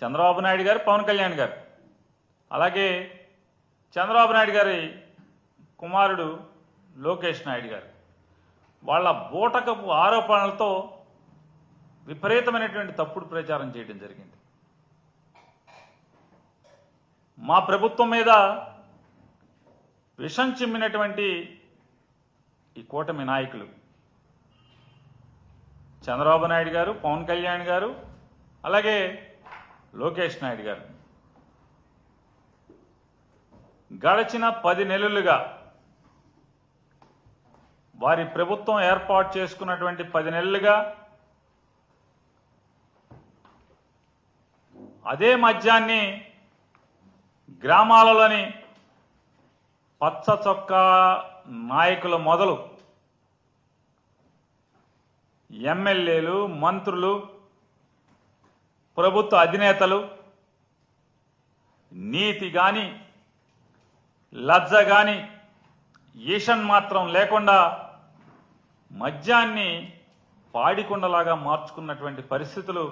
చంద్రబాబు నాయుడు గారు, పవన్ కళ్యాణ్ గారు, అలాగే చంద్రబాబు నాయుడు గారి కుమారుడు లోకేష్ నాయుడు గారు వాళ్ళ బూటకపు ఆరోపణలతో విపరీతమైనటువంటి తప్పుడు ప్రచారం చేయడం జరిగింది. మా ప్రభుత్వం మీద విషం చిమ్మినటువంటి ఈ కూటమి నాయకులు చంద్రబాబు నాయుడు గారు, పవన్ కళ్యాణ్ గారు, అలాగే లోకేష్ నాయుడు గారు గడిచిన 10 నెలలుగా వారి ప్రభుత్వం ఏర్పాటు చేసుకున్నటువంటి 10 నెలలుగా అదే మద్యాన్ని గ్రామాలలోని పచ్చ చొక్కా నాయకుల మొదలు ఎమ్మెల్యేలు, మంత్రులు, ప్రభుత్వ అధినేతలు నీతి గాని లజ్జ గాని ఈషన్ మాత్రం లేకుండా మద్యాన్ని పాడికొండలాగా మార్చుకున్నటువంటి పరిస్థితులు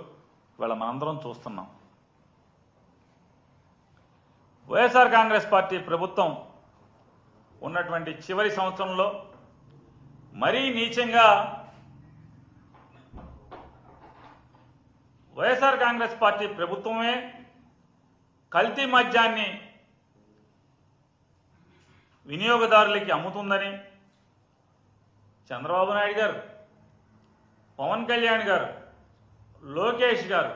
ఇవాళ మనందరం చూస్తున్నాం. వైఎస్ఆర్ కాంగ్రెస్ పార్టీ ప్రభుత్వం ఉన్నటువంటి చివరి సంవత్సరంలో మరీ నీచంగా వైఎస్ఆర్ కాంగ్రెస్ పార్టీ ప్రభుత్వమే కల్తీ మద్యాన్ని వినియోగదారులకి అమ్ముతుందని చంద్రబాబు నాయుడు గారు, పవన్ కళ్యాణ్ గారు, లోకేష్ గారు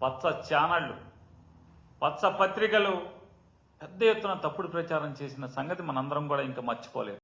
పచ్చ ఛానళ్లు, పచ్చ పత్రికలు పెద్ద ఎత్తున తప్పుడు ప్రచారం చేసిన సంగతి మనందరం కూడా ఇంకా మర్చిపోలేదు.